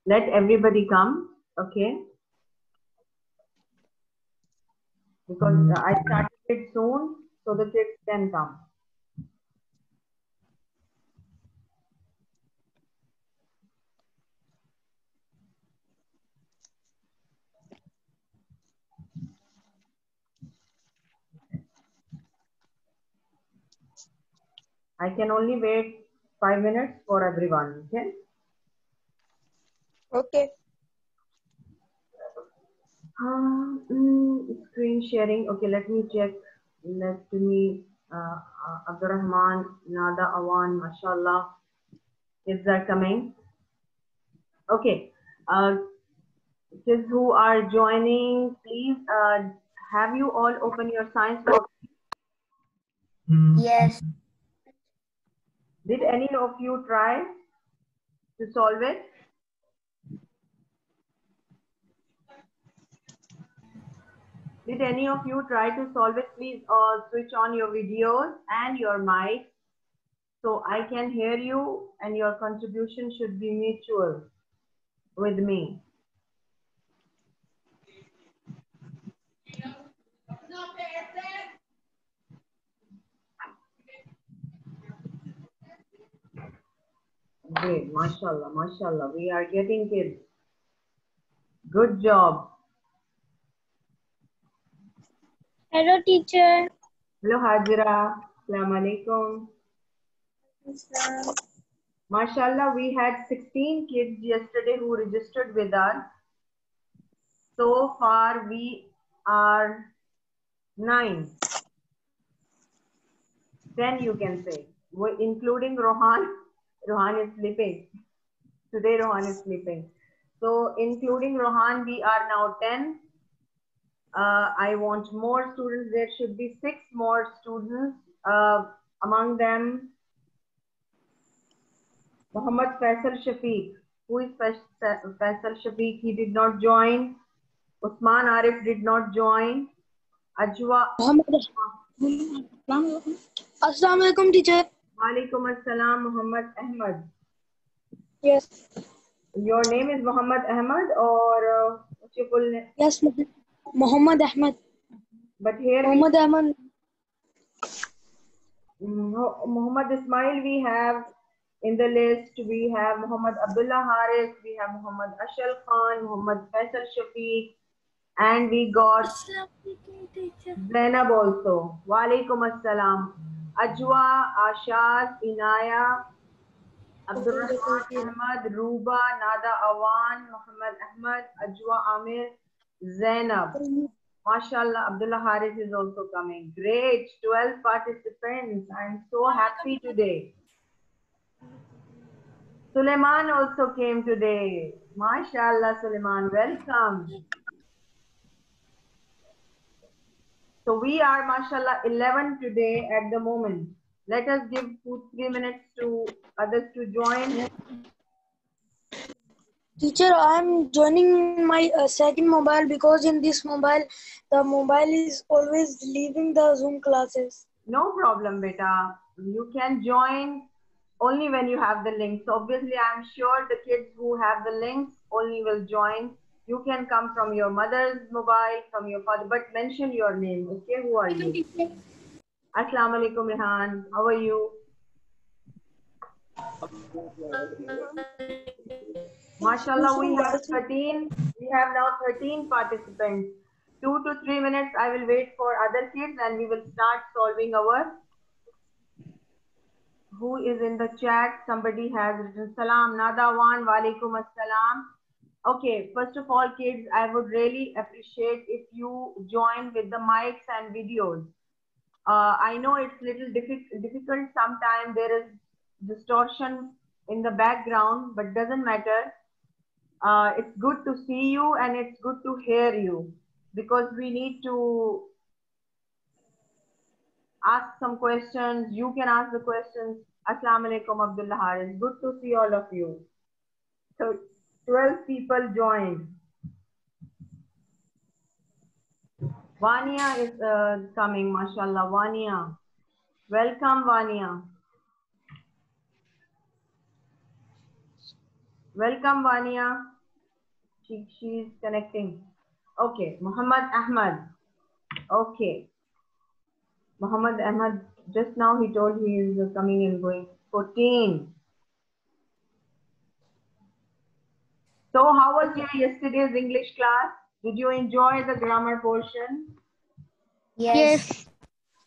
Let everybody come, okay? Because I started it soon, so the kids can come. I can only wait 5 minutes for everyone, okay? Okay. Screen sharing. Okay, let me check. Let me, Abdurrahman, Nada, Awan, mashallah. Kids are coming. Okay. Kids who are joining, please have you all open your science box? Yes. Did any of you try to solve it? Did any of you try to solve it? Please switch on your videos and your mic so I can hear you, and your contribution should be mutual with me. Great, mashallah, mashallah. We are getting kids. Good job. Hello, teacher. Hello, Hajira. Assalamu alaikum. Mashallah, we had 16 kids yesterday who registered with us. So far, we are 9. 10, you can say. Including Rohan. Rohan is sleeping. Today, Rohan is sleeping. So, including Rohan, we are now 10. I want more students. There should be 6 more students. Among them, Muhammad Faisal Shafiq. Who is Faisal Shafiq? He did not join. Usman Arif did not join. Ajwa. Assalamu alaikum, teacher. Walaikum assalam, Muhammad Ahmad. Yes. Your name is Muhammad Ahmad, or what's your full name? Yes, Muhammad Ahmad. But here Muhammad Ahmad. Muhammad Ismail we have in the list. We have Muhammad Abdullah Haris, we have Muhammad Ashal Khan, Muhammad Faisal Shafiq, and we got Zainab also. Walaikum assalam. Ajwa, Ashaz, Inaya, Abdurrahman Ahmad, Ruba, Nada Awan, Muhammad Ahmad, Ajwa Amir, Zainab. Mashallah, Abdullah Haris is also coming. Great, 12 participants. I'm so happy today. Suleiman also came today. Mashallah, Suleiman, welcome. So we are, mashallah, 11 today at the moment. Let us give 2-3 minutes to others to join. Teacher, I'm joining my second mobile because in this mobile, the mobile is always leaving the Zoom classes. No problem, beta. You can join only when you have the link. So obviously, I'm sure the kids who have the links only will join. You can come from your mother's mobile, from your father, but mention your name. Okay, who are you? Assalamu alaikum, Rehan. How are you? Mashallah, we have 13. We have now 13 participants. 2 to 3 minutes. I will wait for other kids, and we will start solving our. Who is in the chat? Somebody has written salam. Nadawan, walaikum assalam. Okay, first of all, kids, I would really appreciate if you join with the mics and videos. I know it's little difficult sometimes. There is distortion in the background, but doesn't matter. It's good to see you and it's good to hear you, because we need to ask some questions. You can ask the questions. Assalamu alaikum, Abdullah Haris. Good to see all of you. So 12 people joined. Vania is coming, mashallah. Vania. Welcome, Vania. Welcome, Vania. She's connecting. Okay, Muhammad Ahmad. Okay. Muhammad Ahmad, just now he told he is coming and going. 14. So how was your yesterday's English class? Did you enjoy the grammar portion? Yes.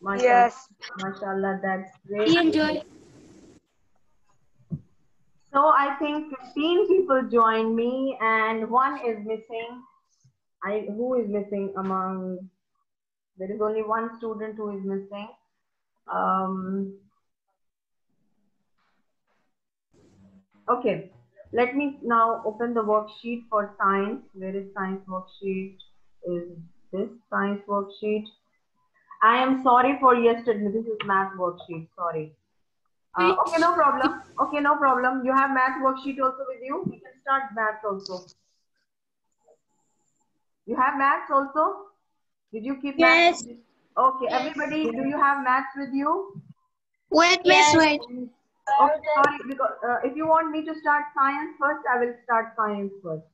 Mashallah, Yes. mashallah, that's great. We enjoy. So I think 15 people joined me and one is missing. Who is missing among? There is only one student who is missing. Okay, let me now open the worksheet for science. Where is science worksheet? Is this science worksheet? I am sorry for yesterday. This is math worksheet. Sorry. Okay, no problem. Okay, no problem. You have math worksheet also with you. We can start math also. You have maths also? Did you keep Yes. maths? Okay, everybody, do you have maths with you? Wait, miss, wait. Okay, sorry, because if you want me to start science first, I will start science first.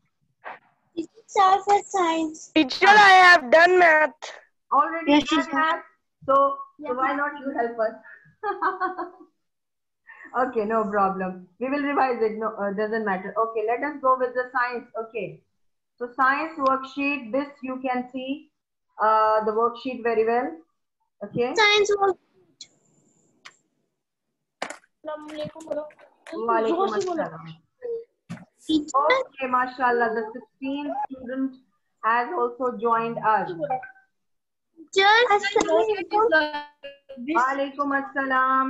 Start for science. Teacher, I have done math. Already Yes, done teacher. math, so why not you help us? Okay, no problem. We will revise it. No, doesn't matter. Okay, let us go with the science. Okay, so science worksheet. This you can see the worksheet very well. Okay. Science work. Walaikum assalam. Okay, mashallah. The 16th student has also joined us. Just Walaikum assalam.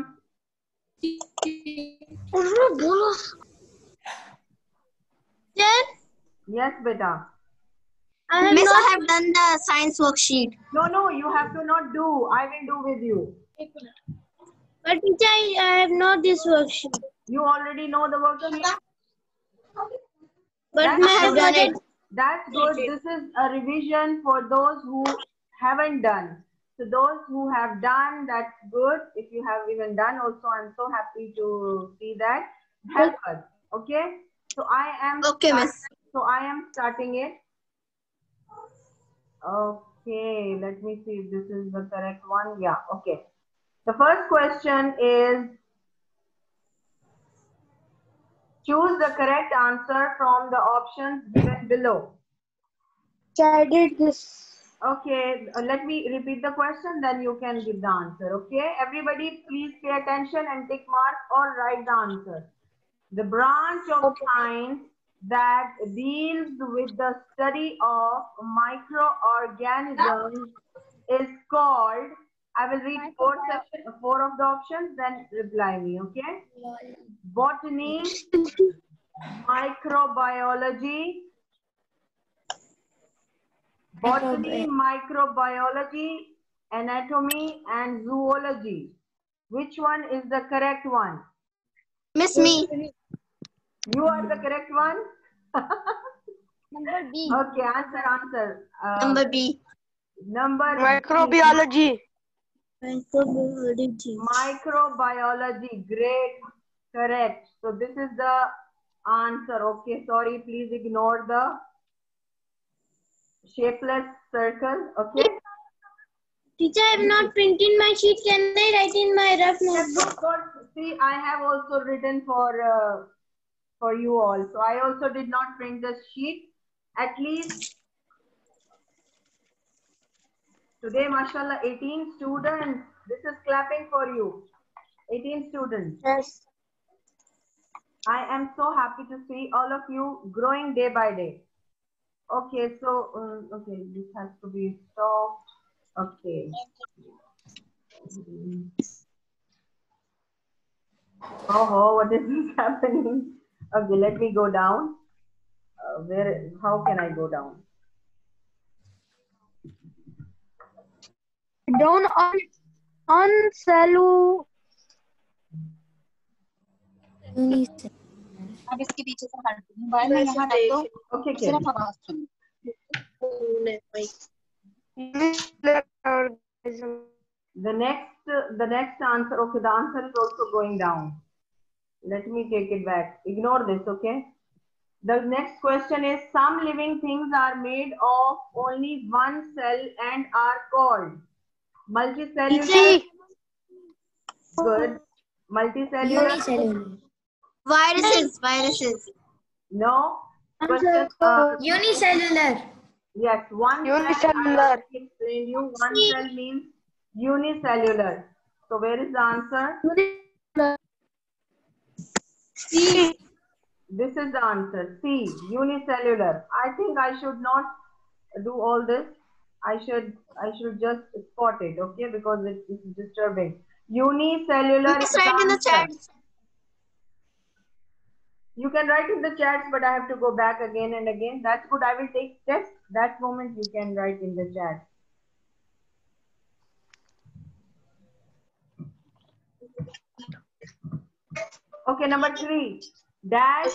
Yes, beta. Miss, I have done the science worksheet. No, you have to not do. I will do with you. But teacher, I have not this worksheet. You already know the worksheet. But I have done it. That's good. This is a revision for those who haven't done. So those who have done, that's good. If you have even done also, I'm so happy to see that. Help us. Okay? So I am starting it. Okay, let me see if this is the correct one. Yeah, okay. The first question is, choose the correct answer from the options given below. I did this. Okay, let me repeat the question, then you can give the answer. Okay, everybody please pay attention and tick mark or write the answer. The branch of science that deals with the study of microorganisms is called, I will read four of the options, then reply me, okay? Botany, microbiology, microbiology, anatomy, and zoology. Which one is the correct one? Miss me. You are the correct one? Number B. Okay, answer. Number B. Number Microbiology. Microbiology. Great. Correct. So this is the answer. Okay, sorry. Please ignore the shapeless circle. Okay. Teacher, I have not printed my sheet. Can I write in my rough notebook? See, I have also written for you all. So I also did not print the sheet. At least today, mashallah, 18 students. This is clapping for you. 18 students. Yes. I am so happy to see all of you growing day by day. Okay, so, okay, this has to be stopped. Okay. Oh, what is this happening? Okay, let me go down. How can I go down? Down on Salu. अब इसके पीछे से हट mobile में यहाँ रख दो Okay, सिर्फ आवाज सुनो the next answer, okay, the answer is also going down. Let me take it back. Ignore this, okay? The next question is, some living things are made of only one cell and are called multicellular. Good. Multicellular. Unicellular. Viruses. No. Question. Unicellular. Yes, one cell. I Unicellular. already explained you. One cell means unicellular. So where is the answer? C. This is the answer. C. Unicellular. I think I should not do all this. I should just spot it, okay? Because it is disturbing. Unicellular. Just is write in the answer. chat. You can write in the chats, but I have to go back again and again. That's good. I will take test. That moment you can write in the chat. Okay, number 3. Dash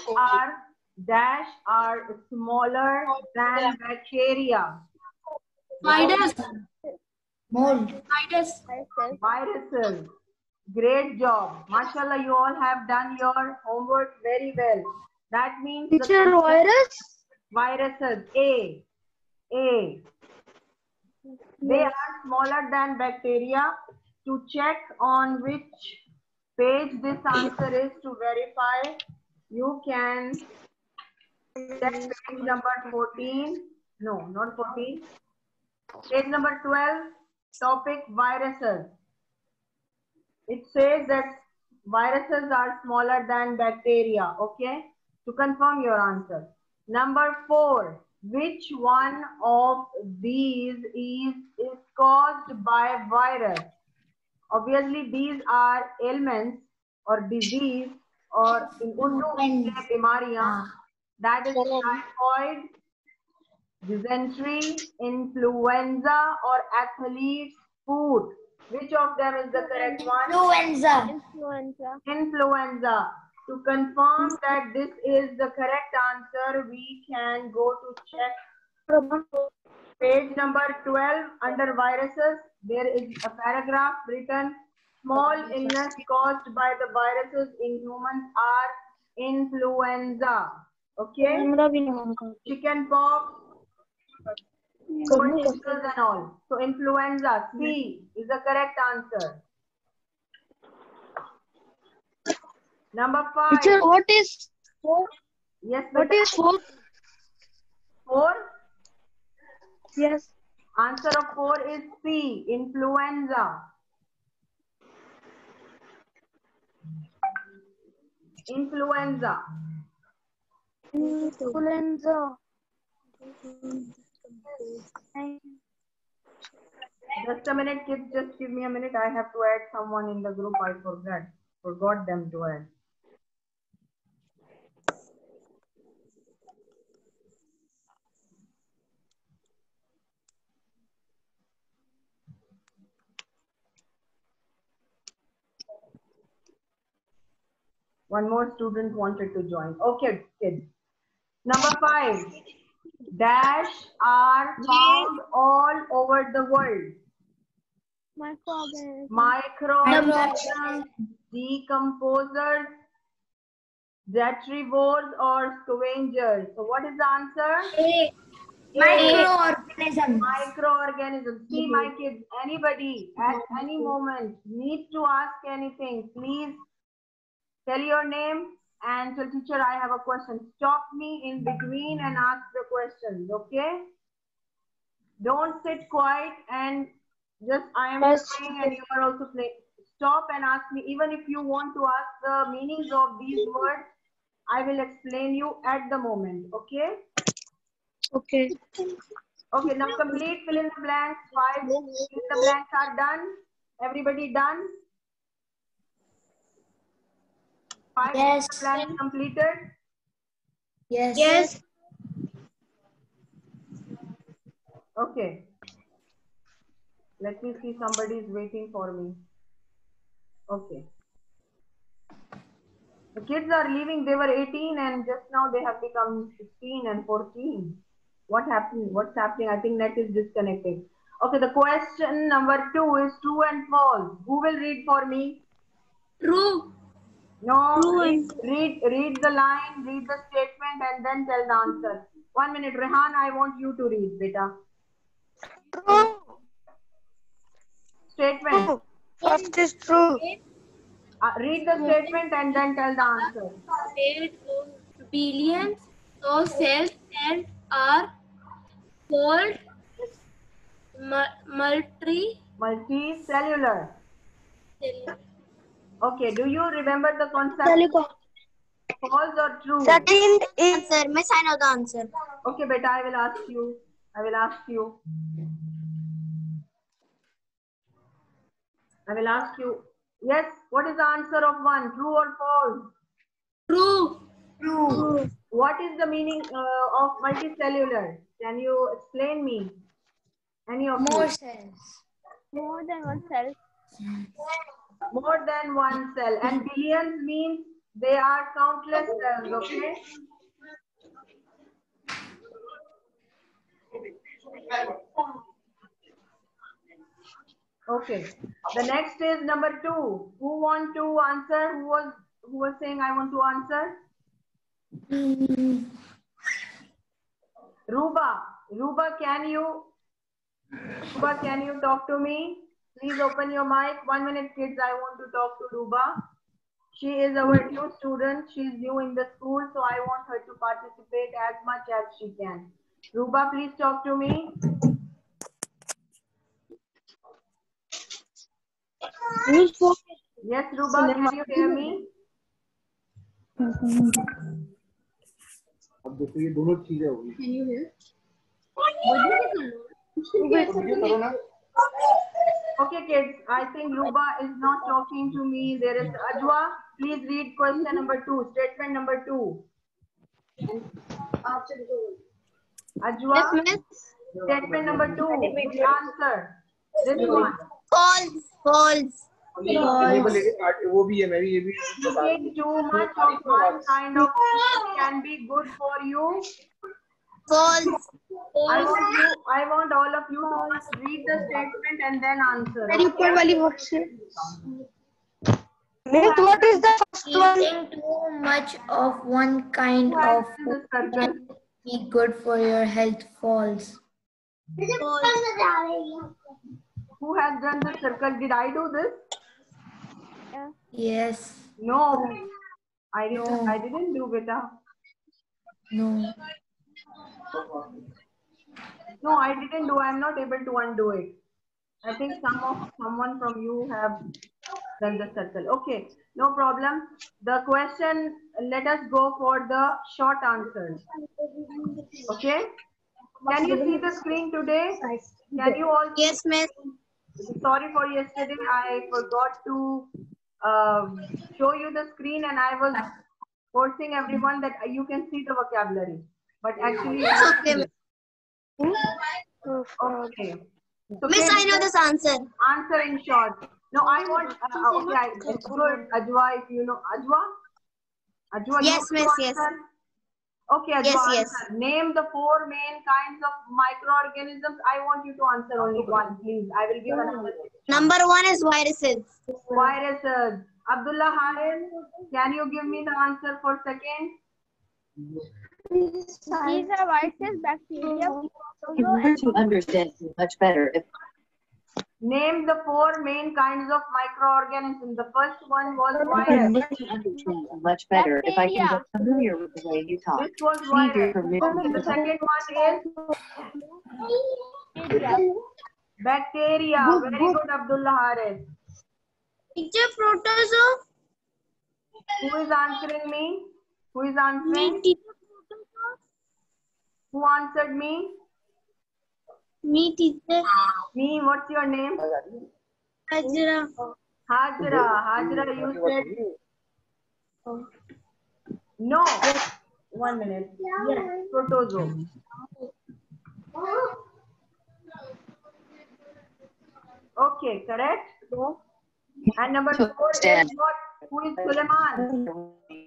are smaller than bacteria. Virus. Mold. Viruses. Great job. MashaAllah, you all have done your homework very well. That means viruses. A. They are smaller than bacteria. To check on which page this answer is, to verify, you can check page number 14. No, not 14. Page number 12, topic viruses. It says that viruses are smaller than bacteria, okay? To confirm your answer. Number 4, which one of these is caused by virus? Obviously, these are ailments or disease, or in Urdu, bimariyan. That is typhoid, dysentery, influenza, or athlete's foot. Which of them is the correct one? Influenza. To confirm that this is the correct answer, we can go to check page number 12 under viruses. There is a paragraph written, small illness caused by the viruses in humans are influenza. Okay? Chicken pox, cold shingles and all. So influenza, C is the correct answer. Number 5. Teacher, what is Yes, what is 4? 4? Yes. Answer of 4 is C, influenza. Influenza. Just a minute, kids. Just give me a minute. I have to add someone in the group. I forgot them to add. One more student wanted to join. Okay, kids. Number 5. Dash are found all over the world. Microorganisms, decomposers, detrivores, or scavengers. So what is the answer? Microorganisms. Microorganisms. See, my kids, anybody at any moment needs to ask anything, please tell your name and tell teacher I have a question. Stop me in between and ask the questions, okay? Don't sit quiet and just I am playing and you are also playing. Stop and ask me. Even if you want to ask the meanings of these words, I will explain you at the moment, okay? Okay. Okay, now complete fill in the blanks. 5 fill in the blanks are done. Everybody done? 5 Yes. blanks completed? Yes. Okay. Let me see, somebody is waiting for me. Okay. The kids are leaving. They were 18 and just now they have become 16 and 14. What happened? What's happening? I think net is disconnected. Okay, the question number 2 is true and false. Who will read for me? True. No, read the line, read the statement, and then tell the answer. 1 minute, Rehan, I want you to read, beta. True. Statement. First is true. Read the statement and then tell the answer. Billions of cells and are called Multicellular. Okay, do you remember the concept? False or true? Second is Answer. Miss, I know the answer. Okay, beta, I will ask you. I will ask you. Yes, what is the answer of 1? True or false? True. true. What is the meaning of multicellular? Can you explain me? Any of More you? cells. More than one cell. More than one cell. And billions means they are countless cells, okay? Okay. The next is number 2. Who want to answer? Who was saying I want to answer? Ruba, can you talk to me? Please open your mic. 1 minute, kids. I want to talk to Ruba. She is our new student. She is new in the school, so I want her to participate as much as she can. Ruba, please talk to me. Yes, Ruba, can you hear me? अब देखो ये दोनों चीजें होगी. Can you hear? Okay, kids. I think Ruba is not talking to me. There is Ajwa. Please read question number 2. Statement number 2. Ajwa. Yes, miss. Statement number 2. Answer. This one. False. वो भी है, मैं भी ये भी बता दूं. Eating too much of one kind of food can be good for you. False. I want all of you to first read the statement and then answer. Miss, what is the first one? Eating too much of one kind of food can be good for your health. False. Who has done the circle? Did I do this? Yes. No. I No. didn't do beta. No. No, I didn't do. I'm not able to undo it. I think someone from you have done the circle. Okay, no problem. The question, let us go for the short answers. Okay? Can you see the screen today? Can you all? Yes, miss. Sorry for yesterday. I forgot to show you the screen and I was forcing everyone that you can see the vocabulary. But actually, It's okay. okay. So Miss, I know this answer. Answer in short. No, I want. Okay, it's good. Ajwa, if you know Ajwa. Ajwa, Yes, you miss, want to yes. answer? Okay, Ajwa, Yes. answer. Name the 4 main kinds of microorganisms. I want you to answer only one, please. I will give another. Number 1 is viruses. Viruses. Abdullah Haris, can you give me the answer for second? These are viruses, bacteria. In order to understand you much better, if Name the 4 main kinds of microorganisms. The first one was in virus. order to understand you much better, if I can get familiar with the way you talk, This was need your virus. permission. The second one is bacteria. Very good, Abdullah Haris. Teacher, protozoa. Who is answering me? Who is answering? Who answered me? Me, teacher. Me, what's your name? Hajra. Hajra. Hajra, you said no. 1 minute. Yes, protozoa. Okay, correct? And number 4 is what? Who is Suleiman?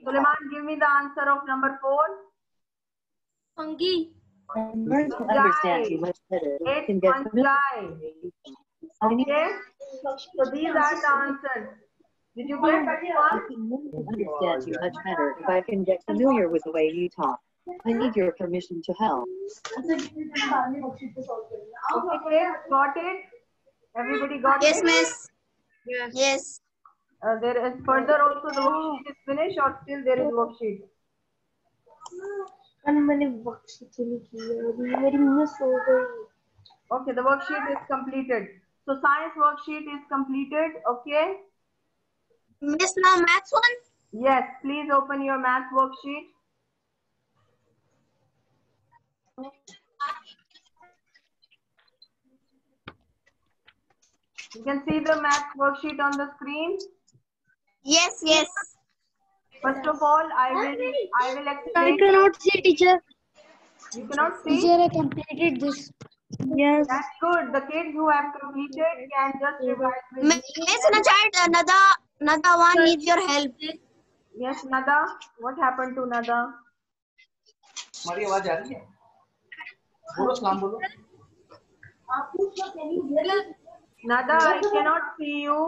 Suleiman, give me the answer of number 4. Fungi. We can understand you much better. We It's can get familiar. Okay? So these are the answers. Did you get that one? Understand you much better if I can get familiar with the way you talk. I need your permission to help. Okay, kids, got it? Everybody got Yes, it? miss. Yes. There is further also the worksheet is finished or still there is worksheet? Okay, the worksheet is completed. So science worksheet is completed, okay? Miss, now maths one. Yes, please open your math worksheet. You can see the math worksheet on the screen. Yes, yes. First of all, I will I explain. cannot see, teacher. You cannot see? Teacher, I completed this. Yes. That's good. The kids who have completed can just revise with Miss, me. in a chat, another one needs your help. Yes, Nada. What happened to Nada? हमारी आवाज आ रही है? बोलो सलाम बोलो. Nada, I cannot see you.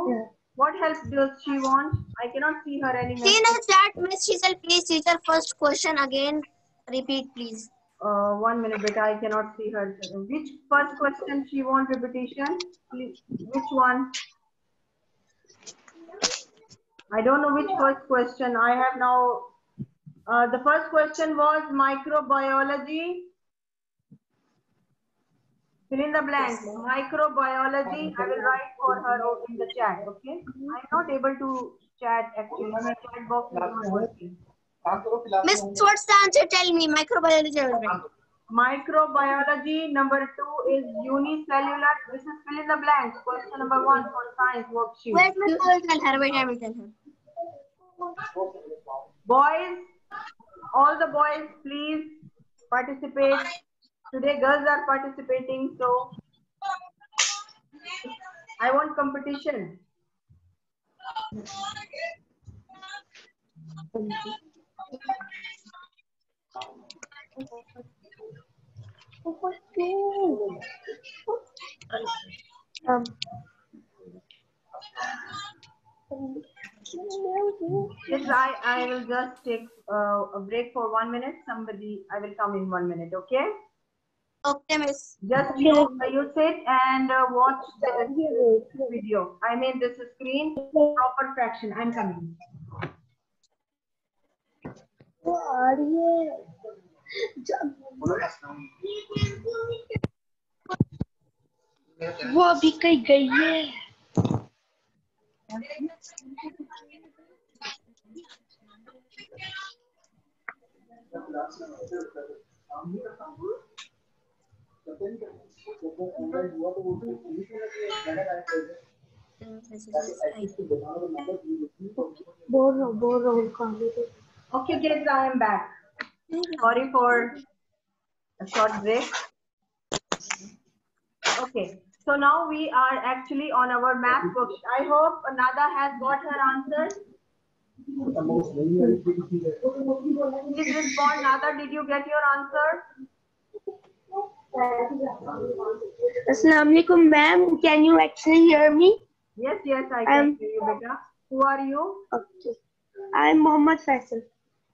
What help does she want? I cannot see her anymore. See in a chat, Miss Shishal, please teacher first question again. Repeat, please. 1 minute, beta. I cannot see her. Which first question she want repetition? Please. Which one? I don't know which first question. I have now. The first question was microbiology. Fill in the blanks. Microbiology. I will write for her in the chat. Okay. I'm not able to chat actually. My chat box is not working. Miss, what's the answer? Tell me. Microbiology. Microbiology number 2 is unicellular. This is fill in the blanks. Question number 1 for science worksheet. Wait, Miss, I will tell her. Wait, I will tell her. Boys, all the boys, please participate. Today, girls are participating, so I want competition. Yes, I will just take a break for 1 minute. I will come in 1 minute, okay? Okay, Miss. Just you sit and watch the video. I mean this screen, proper fraction. I'm coming. वो अभी कहीं गई है. Okay, kids, I am back. Sorry for a short break. Okay, so now we are actually on our math worksheet. I hope Nada has got her answer. Please respond. Nada, did you get your answer? Assalamualaikum, ma'am. Can you actually hear me? Yes, I can hear you, beta. Who are you? Okay. I'm Mohammed Faisal.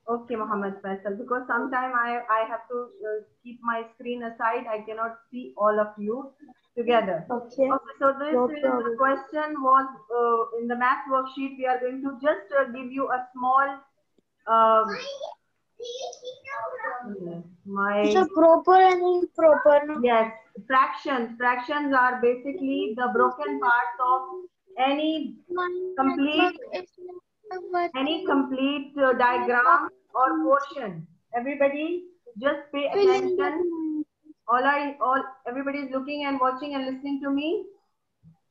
Okay, Mohammed Faisal. Because sometime I have to keep my screen aside. I cannot see all of you together. Okay. So this is the question was in the math worksheet. We are going to just give you a small. It's a proper and improper. Yes, fractions. Fractions are basically the broken parts of any complete diagram or portion. Everybody just pay attention. Everybody is looking and watching and listening to me.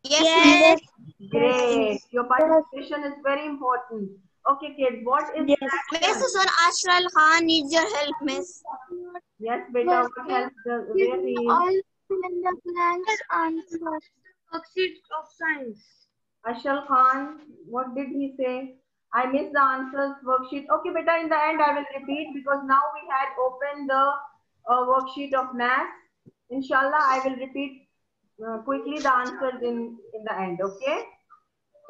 Yes. Great. Your participation is very important. Okay, kids, what is fraction? Miss, son Ashral Khan needs your help, Miss. Yes, beta, what help? Where is All in the blanks answer. Worksheet of science. Ashal Khan? What did he say? I missed the answers worksheet. Okay, beta, in the end I will repeat because now we had opened the worksheet of math. Inshallah, I will repeat quickly the answers in the end. Okay.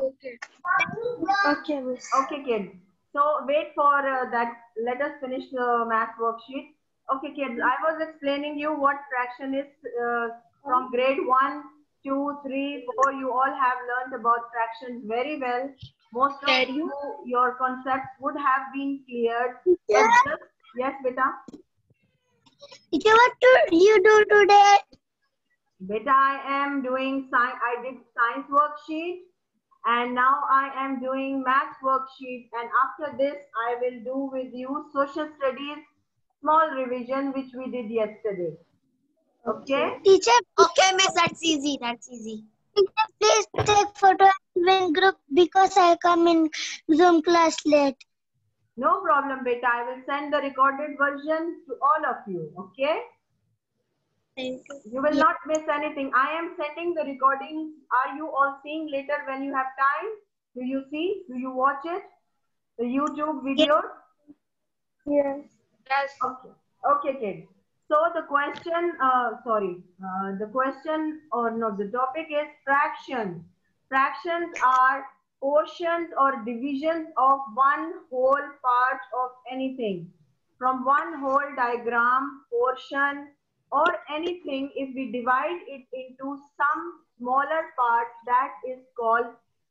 Okay, miss. Okay, kids. So wait for that. Let us finish the math worksheet. Okay, kids. I was explaining you what fraction is from grade 1, 2, 3, 4. You all have learned about fractions very well. Most of you, your concepts would have been cleared. But just, yes, beta. Teacher, what do you do today? Beta, I am doing science. I did science worksheet. And now I am doing math worksheet, and after this I will do with you social studies small revision which we did yesterday. Okay? Teacher, okay, miss, that's easy. That's easy. Teacher, please take photo in group because I come in Zoom class late. No problem, beta. I will send the recorded version to all of you. Okay? Thank you. You will not miss anything. I am sending the recordings. Are you all seeing later when you have time? Do you see? Do you watch it? The YouTube video? Yes. Okay. Okay, kids. So the question, the topic is fraction. Fractions are portions or divisions of one whole part of anything. From one whole diagram, portion, or anything, if we divide it into some smaller parts, that is called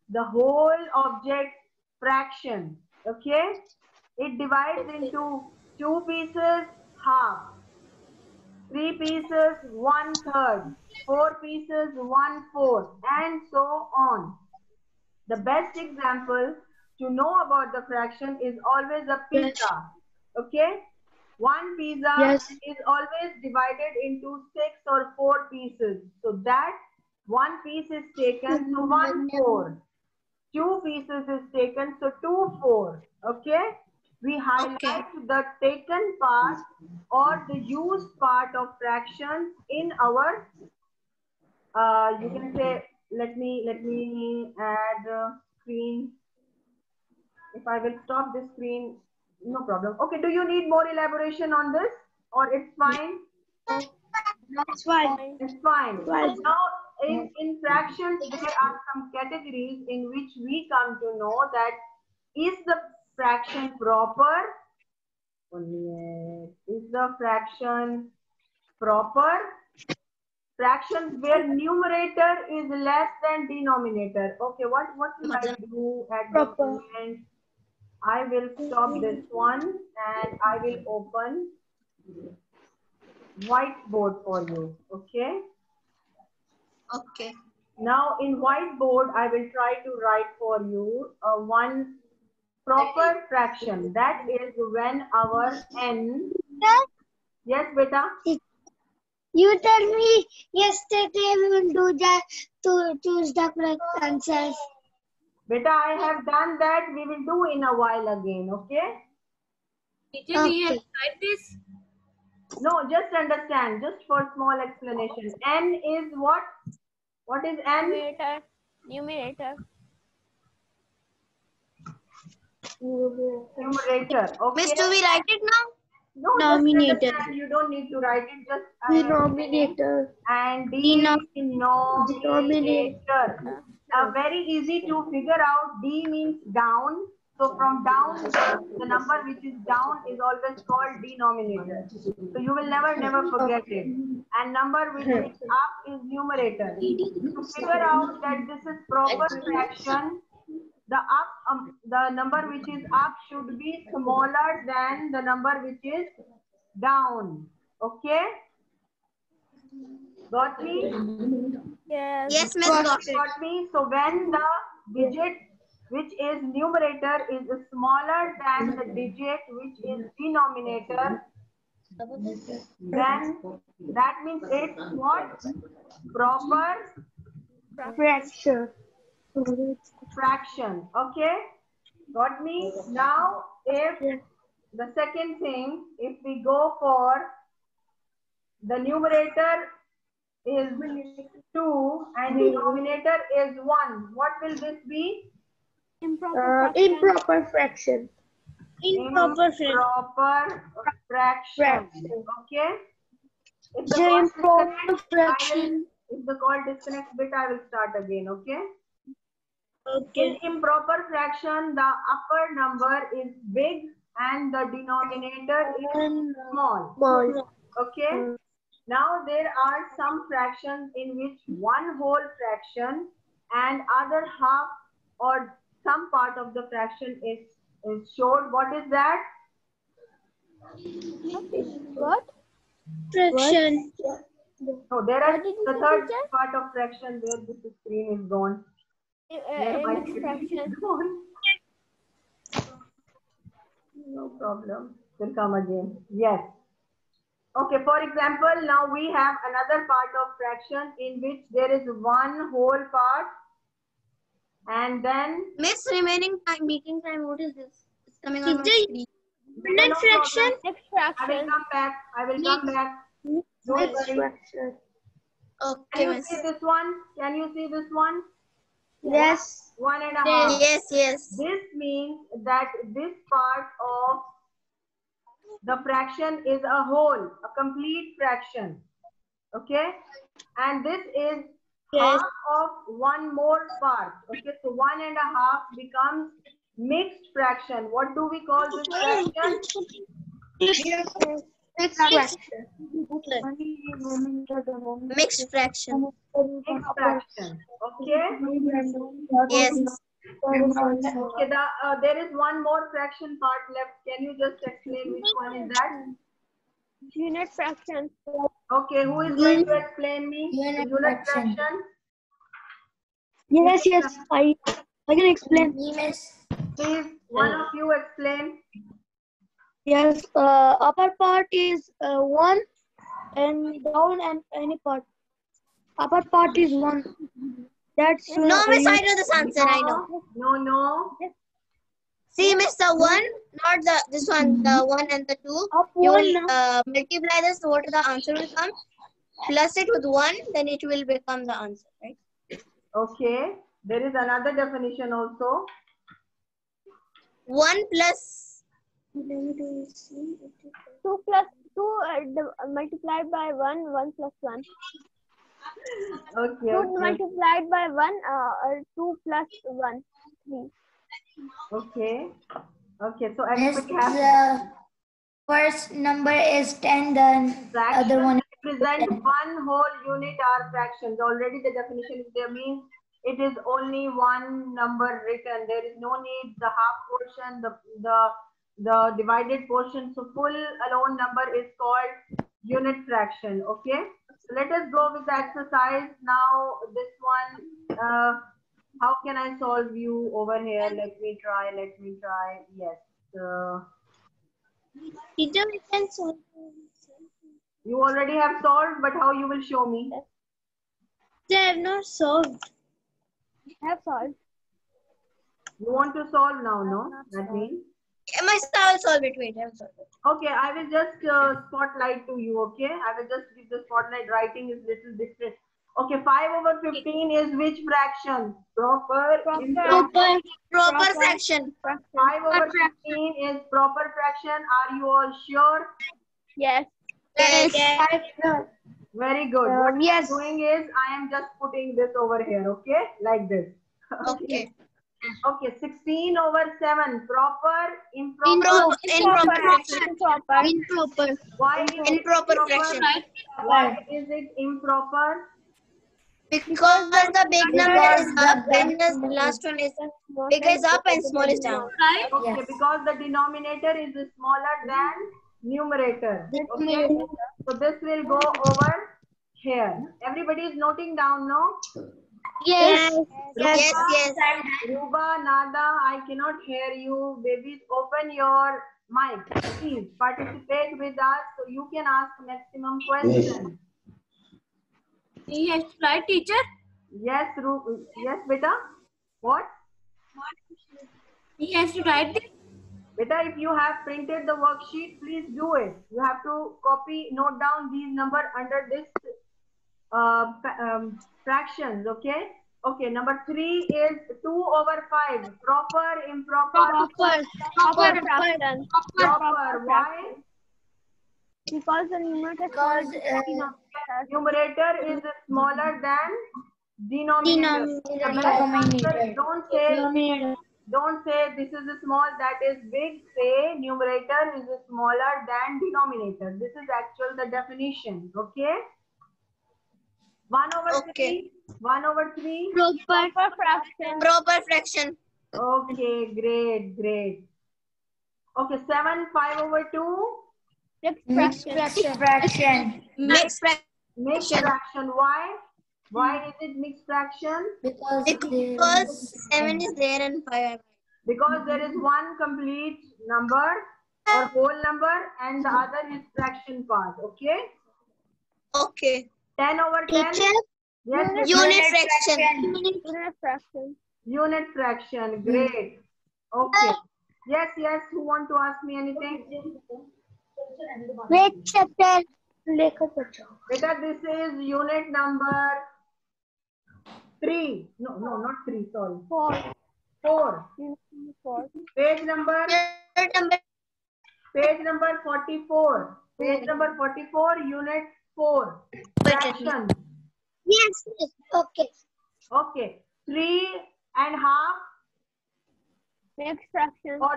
the whole object fraction. Okay? It divides into 2 pieces, half. 3 pieces, 1/3. 4 pieces, 1/4, and so on. The best example to know about the fraction is always a pizza. Okay? One pizza is always divided into 6 or 4 pieces. So that one piece is taken, so 1/4. 2 pieces is taken, so 2/4. Okay? We highlight the taken part or the used part of fractions in our, you can say, let me add a screen. If I will stop this screen, no problem. Okay, do you need more elaboration on this or it's fine? That's fine. It's fine. Now, in fractions, there are some categories in which we come to know that is the fraction proper? Is the fraction proper? Fractions where numerator is less than denominator. Okay, what will I do at the moment? I will stop this one and I will open whiteboard for you. Okay. Okay. Now in whiteboard, I will try to write for you one proper fraction. That is when our n. Yes, beta. You tell me yesterday we will do that to choose the correct answers. Beta, I have done that. We will do in a while again. Okay. Teacher, we have tried this. No, just understand. Just for small explanation. N is what? What is n? Numerator. Numerator. Okay. Miss, do we write it now? No, Denominator. you don't need to write it. Just Denominator. and denominator. Very easy to figure out. D means down. So from down, the number which is down is always called denominator. So you will never forget it. And number which is up is numerator. To figure out that this is proper fraction, the number which is up should be smaller than the number which is down. Okay? Got me? Yes. Yes, Miss, got it. Got me? So when the digit which is numerator is smaller than the digit which is denominator, then that means it's what? Proper fraction. Okay? Got me? Now, if the second thing, if we go for the numerator is 2 and denominator is 1, what will this be? Improper fraction. Improper fraction. Okay. If the call disconnects bit, I will start again. Okay. In improper fraction, the upper number is big and the denominator is small. Okay. Now there are some fractions in which one whole fraction and other half or some part of the fraction is showed. What is that? What? fraction. No, there are What did you the say, third teacher? part of fraction where this screen is gone. Where my Which screen fraction? is gone. No problem. Will come again. Yes. Okay, for example, now we have another part of fraction in which there is one whole part and then Miss, remaining time, meeting time, what is this? It's coming on my Teacher, screen. no fraction. Next I will fraction. come back. I will come back. Don't worry. Okay, Can you miss. see this one? Can you see this one? Yes. 1.5. Yes. This means that this part of the fraction is a whole, a complete fraction. Okay? And this is half of one more part. Okay, so 1.5 becomes mixed fraction. What do we call this fraction? Mixed fraction. Mixed fraction. Mixed fraction. Okay? Yes. Okay, there is one more fraction part left. Can you just explain which one is that? Unit fraction. Okay, who is going to explain me? Unit Unit fraction. fraction. Yes. I can explain. Miss. Please, one of you explain. Yes. Upper part is 1 and down and any part. Upper part is 1. That's No, miss, I know this answer. I know. No. See, miss, the one, not this one, the 1 and the 2. Up You 1 will now. multiply this, what the answer will come. Plus it with 1, then it will become the answer, right? Okay. There is another definition also. 1 plus 2 plus 2 multiplied by 1, 1 plus 1. Okay. 2 multiplied by 1, 2 plus 1, 3. Okay. Okay. So Miss, everybody has the first number is 10, then the other one represent one whole unit are fractions. Already the definition is there, means it is only one number written. There is no need the half portion, the divided portion. So full alone number is called unit fraction. Okay. So let us go with the exercise now. This one, how can I solve you over here? Let me try. Yes. Teacher, we can solve. You already have solved, but how you will show me? I have not solved. I have solved. You want to solve now, no? That means. I will solve it. Wait, I will solve it. Okay, I will just spotlight to you, okay? I will just give the spotlight. Writing is little different. Okay, 5/15 is which fraction? Proper fraction. 5/15 is proper fraction. Are you all sure? Yes. Very good. What I am doing is I am just putting this over here, okay? Like this. Okay. Okay, 16/7. Proper, Improper fraction. Why is it Improper improper? fraction. Why is it improper? Because the big number is up and the last one is big is up and small is down. Okay, because the denominator is smaller than numerator. Okay, so this will go over here. Everybody is noting down, no? Yes. Ruba, Nada, I cannot hear you. Babies, open your mic. Please participate with us so you can ask maximum questions. Yes, right, teacher? Yes, yes, beta. What? He has to write this. Beta, if you have printed the worksheet, please do it. You have to note down these numbers under this fractions, okay? Okay, number 3 is 2 over 5. Proper, improper? Proper fraction. Proper. Why? Because the numerator is Because Numerator is smaller than denominator. The best answer, denominator. don't say this is small, that is big. Say numerator is smaller than denominator. This is actual the definition. Okay. 1 over 3. 1 over 3. Proper fraction. Proper fraction. Okay, great, great. Okay, 7, 5 over 2. Mixed fraction. Mixed fraction. Mixed fraction. Why? Why is it mixed fraction? Because 7 is there and 5. Because there is one complete number or whole number and the other is fraction part. Okay. Okay. 10 over 10. Yes. Unit fraction. Unit fraction. Unit fraction. Great. Okay. Yes, yes. Who want to ask me anything? Which chapter? Beta, this is unit number 3. No, not 3. Sorry. 4. Page number. Page number 44. Page number 44. Unit 4. Fraction. Yes. Okay. Okay. 3.5. Mixed fraction. Or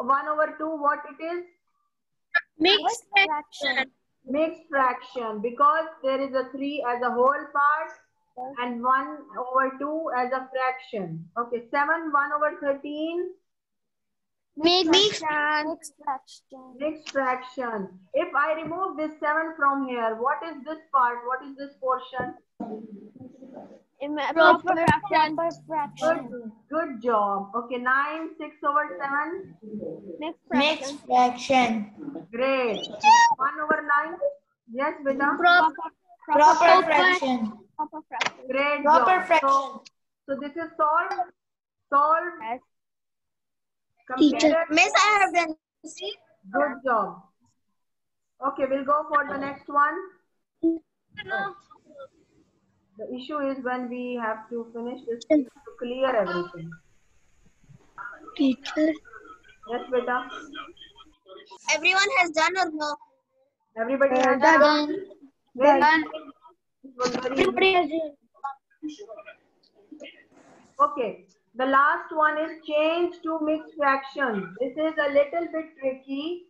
1 over 2. What it is? Mixed fraction. Mixed fraction, because there is a 3 as a whole part and 1 over 2 as a fraction. Okay, 7, 1 over 13. Mixed fraction. Mixed fraction. If I remove this 7 from here, what is this part? What is this portion? Proper fraction. Good job. Okay, 9, 6 over 7. Mixed fraction. Great. 1 over 9. Yes, beta. Proper fraction. Great Proper job. fraction. So this is solved. Solved. Yes. Completed. Miss, I have done. See? Good job. Okay, we'll go for the next one. The issue is when we have to finish this to clear everything. Teacher. Yes, beta. Everyone has done or no? Everybody has done. Very Done. good. It was very good. Okay. The last one is change to mixed fraction. This is a little bit tricky.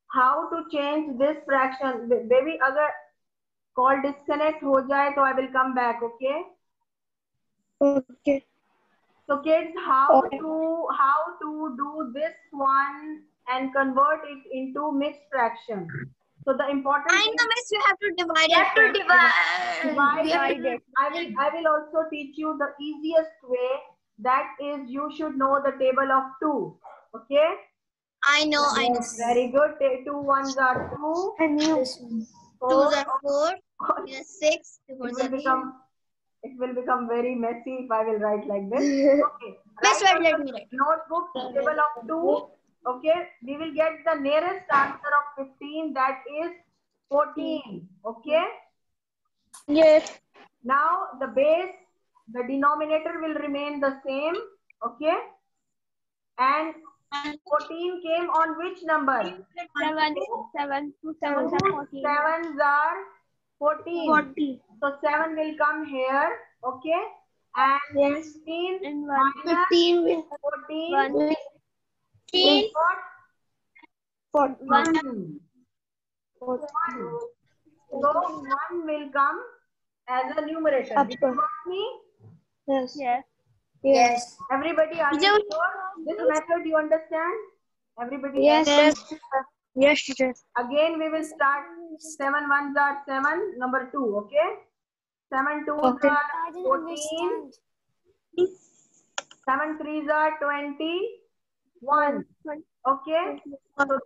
How to change this fraction? Baby, agar call disconnect ho jaye, so I will come back. Okay. Okay. So kids, how to do this one and convert it into mixed fraction? So the important I know, Miss, you have to divide it. divide it. I will also teach you the easiest way. That is, you should know the table of 2. Okay. I know. Very good. 2 ones are 2. And you. 2s are 4. Yes, 6. 4s are 8. It will become very messy if I will write like this. Okay. Miss, Write on let the me write. notebook table of 2. Okay. We will get the nearest answer of 15. That is 14. Okay. Yes. Now the base, the denominator will remain the same. Okay. And 14 came on which number? 7. 2 7s are 14. 7s are 14. So 7 will come here. Okay. And 15 And minus 15 will 14 15. is what? 1. 1. So 1 will come as a numerator. Did you got me? Yes. Yes. Everybody, are you sure? This method you understand? Everybody? Yes. Yes, teacher. Again, we will start 7 1s are 7, number 2, okay? 7 2s are 14, 7 3s are 21, okay? So